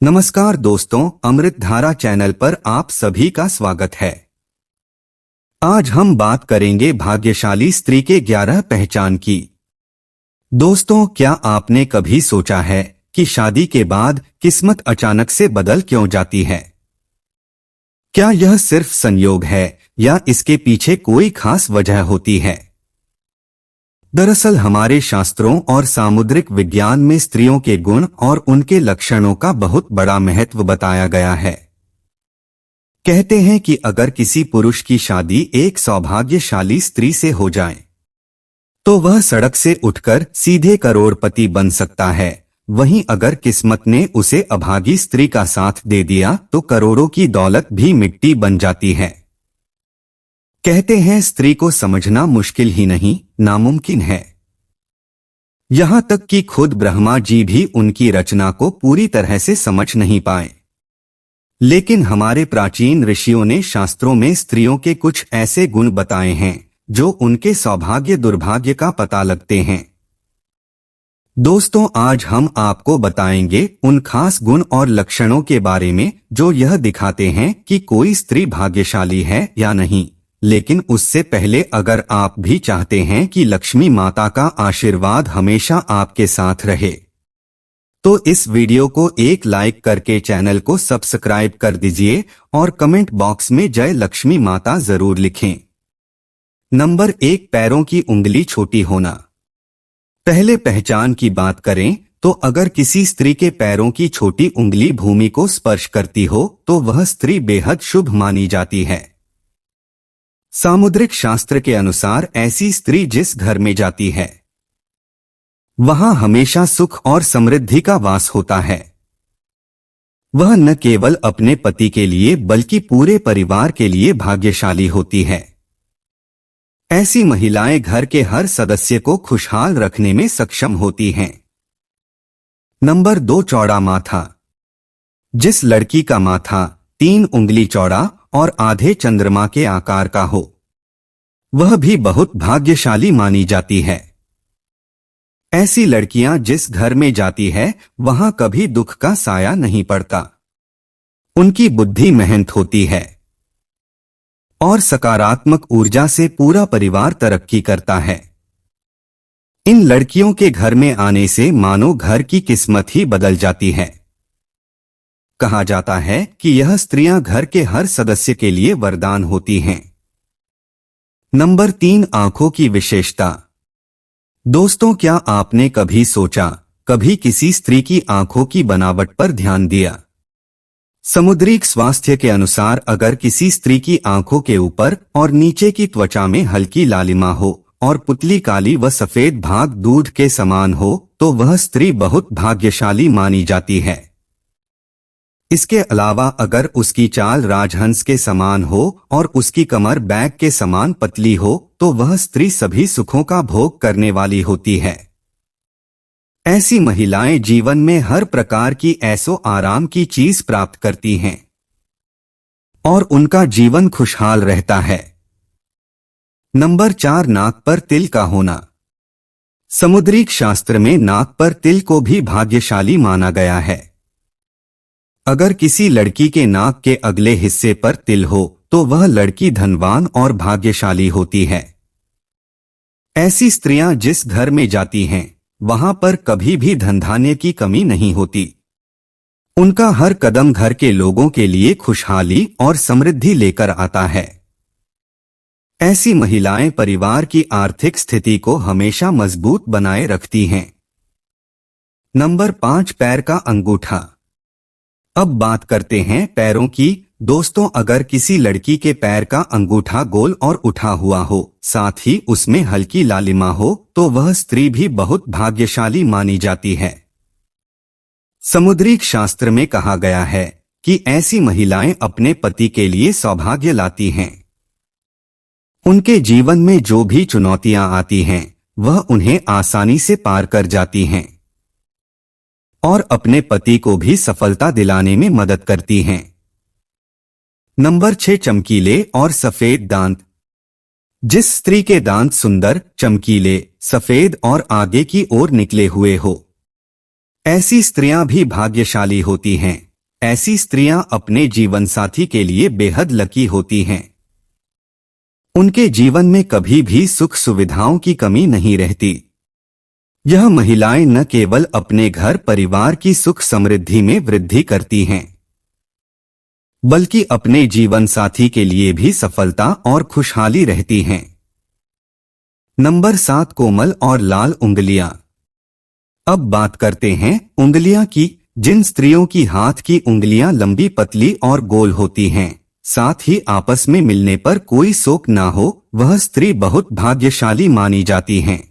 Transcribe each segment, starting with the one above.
नमस्कार दोस्तों, अमृत धारा चैनल पर आप सभी का स्वागत है। आज हम बात करेंगे भाग्यशाली स्त्री के 11 पहचान की। दोस्तों, क्या आपने कभी सोचा है कि शादी के बाद किस्मत अचानक से बदल क्यों जाती है? क्या यह सिर्फ संयोग है या इसके पीछे कोई खास वजह होती है? दरअसल हमारे शास्त्रों और सामुद्रिक विज्ञान में स्त्रियों के गुण और उनके लक्षणों का बहुत बड़ा महत्व बताया गया है। कहते हैं कि अगर किसी पुरुष की शादी एक सौभाग्यशाली स्त्री से हो जाए, तो वह सड़क से उठकर सीधे करोड़पति बन सकता है। वहीं अगर किस्मत ने उसे अभागी स्त्री का साथ दे दिया तो करोड़ों की दौलत भी मिट्टी बन जाती है। कहते हैं स्त्री को समझना मुश्किल ही नहीं, नामुमकिन है। यहां तक कि खुद ब्रह्मा जी भी उनकी रचना को पूरी तरह से समझ नहीं पाए। लेकिन हमारे प्राचीन ऋषियों ने शास्त्रों में स्त्रियों के कुछ ऐसे गुण बताए हैं जो उनके सौभाग्य दुर्भाग्य का पता लगते हैं। दोस्तों, आज हम आपको बताएंगे उन खास गुण और लक्षणों के बारे में जो यह दिखाते हैं कि कोई स्त्री भाग्यशाली है या नहीं। लेकिन उससे पहले अगर आप भी चाहते हैं कि लक्ष्मी माता का आशीर्वाद हमेशा आपके साथ रहे, तो इस वीडियो को एक लाइक करके चैनल को सब्सक्राइब कर दीजिए और कमेंट बॉक्स में जय लक्ष्मी माता जरूर लिखें। नंबर 1, पैरों की उंगली छोटी होना। पहले पहचान की बात करें तो अगर किसी स्त्री के पैरों की छोटी उंगली भूमि को स्पर्श करती हो तो वह स्त्री बेहद शुभ मानी जाती है। सामुद्रिक शास्त्र के अनुसार ऐसी स्त्री जिस घर में जाती है वहां हमेशा सुख और समृद्धि का वास होता है। वह न केवल अपने पति के लिए बल्कि पूरे परिवार के लिए भाग्यशाली होती है। ऐसी महिलाएं घर के हर सदस्य को खुशहाल रखने में सक्षम होती हैं। नंबर 2, चौड़ा माथा। जिस लड़की का माथा 3 उंगली चौड़ा और आधे चंद्रमा के आकार का हो, वह भी बहुत भाग्यशाली मानी जाती है। ऐसी लड़कियां जिस घर में जाती है वहां कभी दुख का साया नहीं पड़ता। उनकी बुद्धि मेहनत होती है और सकारात्मक ऊर्जा से पूरा परिवार तरक्की करता है। इन लड़कियों के घर में आने से मानो घर की किस्मत ही बदल जाती है। कहा जाता है कि यह स्त्रियां घर के हर सदस्य के लिए वरदान होती हैं। नंबर 3, आंखों की विशेषता। दोस्तों, क्या आपने कभी सोचा, कभी किसी स्त्री की आंखों की बनावट पर ध्यान दिया? सामुद्रिक स्वास्थ्य के अनुसार अगर किसी स्त्री की आंखों के ऊपर और नीचे की त्वचा में हल्की लालिमा हो और पुतली काली व सफेद भाग दूध के समान हो तो वह स्त्री बहुत भाग्यशाली मानी जाती है। इसके अलावा अगर उसकी चाल राजहंस के समान हो और उसकी कमर बैग के समान पतली हो तो वह स्त्री सभी सुखों का भोग करने वाली होती है। ऐसी महिलाएं जीवन में हर प्रकार की ऐसो आराम की चीज प्राप्त करती हैं और उनका जीवन खुशहाल रहता है। नंबर 4, नाक पर तिल का होना। सामुद्रिक शास्त्र में नाक पर तिल को भी भाग्यशाली माना गया है। अगर किसी लड़की के नाक के अगले हिस्से पर तिल हो तो वह लड़की धनवान और भाग्यशाली होती है। ऐसी स्त्रियां जिस घर में जाती हैं वहां पर कभी भी धनधान्य की कमी नहीं होती। उनका हर कदम घर के लोगों के लिए खुशहाली और समृद्धि लेकर आता है। ऐसी महिलाएं परिवार की आर्थिक स्थिति को हमेशा मजबूत बनाए रखती हैं। नंबर 5, पैर का अंगूठा। अब बात करते हैं पैरों की। दोस्तों, अगर किसी लड़की के पैर का अंगूठा गोल और उठा हुआ हो, साथ ही उसमें हल्की लालिमा हो, तो वह स्त्री भी बहुत भाग्यशाली मानी जाती है। सामुद्रिक शास्त्र में कहा गया है कि ऐसी महिलाएं अपने पति के लिए सौभाग्य लाती हैं। उनके जीवन में जो भी चुनौतियां आती हैं, वह उन्हें आसानी से पार कर जाती हैं और अपने पति को भी सफलता दिलाने में मदद करती हैं। नंबर 6, चमकीले और सफेद दांत। जिस स्त्री के दांत सुंदर, चमकीले, सफेद और आगे की ओर निकले हुए हो, ऐसी स्त्रियां भी भाग्यशाली होती हैं। ऐसी स्त्रियां अपने जीवन साथी के लिए बेहद लकी होती हैं। उनके जीवन में कभी भी सुख सुविधाओं की कमी नहीं रहती। यह महिलाएं न केवल अपने घर परिवार की सुख समृद्धि में वृद्धि करती हैं, बल्कि अपने जीवन साथी के लिए भी सफलता और खुशहाली रहती हैं। नंबर 7, कोमल और लाल उंगलियां। अब बात करते हैं उंगलियां की। जिन स्त्रियों की हाथ की उंगलियां लंबी, पतली और गोल होती हैं, साथ ही आपस में मिलने पर कोई शोक ना हो, वह स्त्री बहुत भाग्यशाली मानी जाती हैं।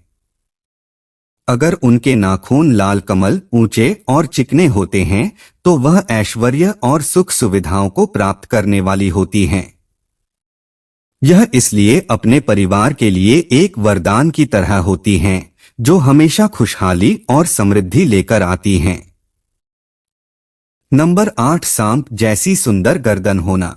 अगर उनके नाखून लाल, कमल, ऊंचे और चिकने होते हैं तो वह ऐश्वर्य और सुख सुविधाओं को प्राप्त करने वाली होती हैं। यह इसलिए अपने परिवार के लिए एक वरदान की तरह होती हैं, जो हमेशा खुशहाली और समृद्धि लेकर आती हैं। नंबर 8, सांप जैसी सुंदर गर्दन होना।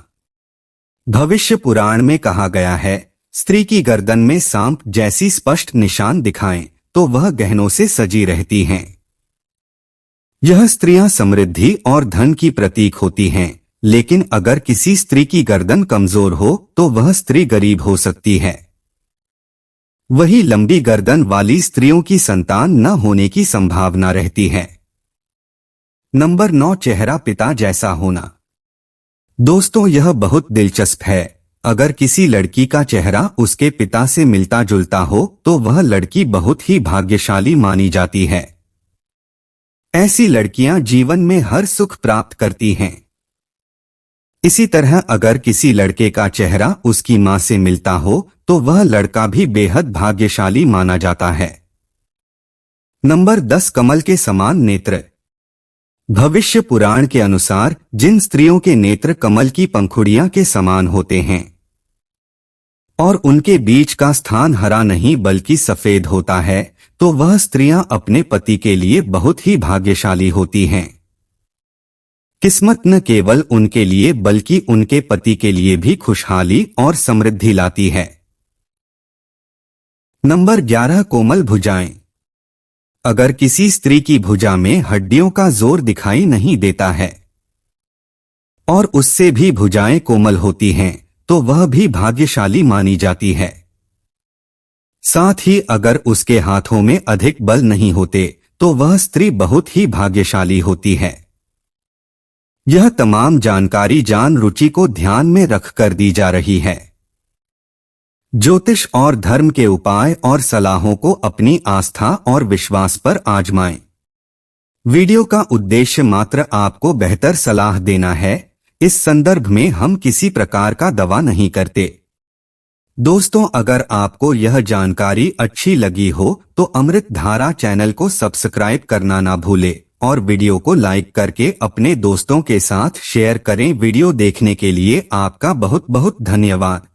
भविष्य पुराण में कहा गया है, स्त्री की गर्दन में सांप जैसी स्पष्ट निशान दिखाएं तो वह गहनों से सजी रहती हैं। यह स्त्रियां समृद्धि और धन की प्रतीक होती हैं, लेकिन अगर किसी स्त्री की गर्दन कमजोर हो तो वह स्त्री गरीब हो सकती है। वही लंबी गर्दन वाली स्त्रियों की संतान न होने की संभावना रहती है। नंबर 9, चेहरा पिता जैसा होना। दोस्तों, यह बहुत दिलचस्प है। अगर किसी लड़की का चेहरा उसके पिता से मिलता जुलता हो तो वह लड़की बहुत ही भाग्यशाली मानी जाती है। ऐसी लड़कियां जीवन में हर सुख प्राप्त करती हैं। इसी तरह अगर किसी लड़के का चेहरा उसकी मां से मिलता हो तो वह लड़का भी बेहद भाग्यशाली माना जाता है। नंबर 10, कमल के समान नेत्र। भविष्य पुराण के अनुसार जिन स्त्रियों के नेत्र कमल की पंखुड़ियां के समान होते हैं और उनके बीच का स्थान हरा नहीं बल्कि सफेद होता है, तो वह स्त्रियां अपने पति के लिए बहुत ही भाग्यशाली होती हैं। किस्मत न केवल उनके लिए बल्कि उनके पति के लिए भी खुशहाली और समृद्धि लाती है। नंबर 11, कोमल भुजाएं। अगर किसी स्त्री की भुजा में हड्डियों का जोर दिखाई नहीं देता है और उससे भी भुजाएं कोमल होती हैं तो वह भी भाग्यशाली मानी जाती है। साथ ही अगर उसके हाथों में अधिक बल नहीं होते तो वह स्त्री बहुत ही भाग्यशाली होती है। यह तमाम जानकारी जान रुचि को ध्यान में रखकर दी जा रही है। ज्योतिष और धर्म के उपाय और सलाहों को अपनी आस्था और विश्वास पर आजमाएं। वीडियो का उद्देश्य मात्र आपको बेहतर सलाह देना है। इस संदर्भ में हम किसी प्रकार का दवा नहीं करते। दोस्तों, अगर आपको यह जानकारी अच्छी लगी हो तो अमृत धारा चैनल को सब्सक्राइब करना ना भूले और वीडियो को लाइक करके अपने दोस्तों के साथ शेयर करें। वीडियो देखने के लिए आपका बहुत बहुत धन्यवाद।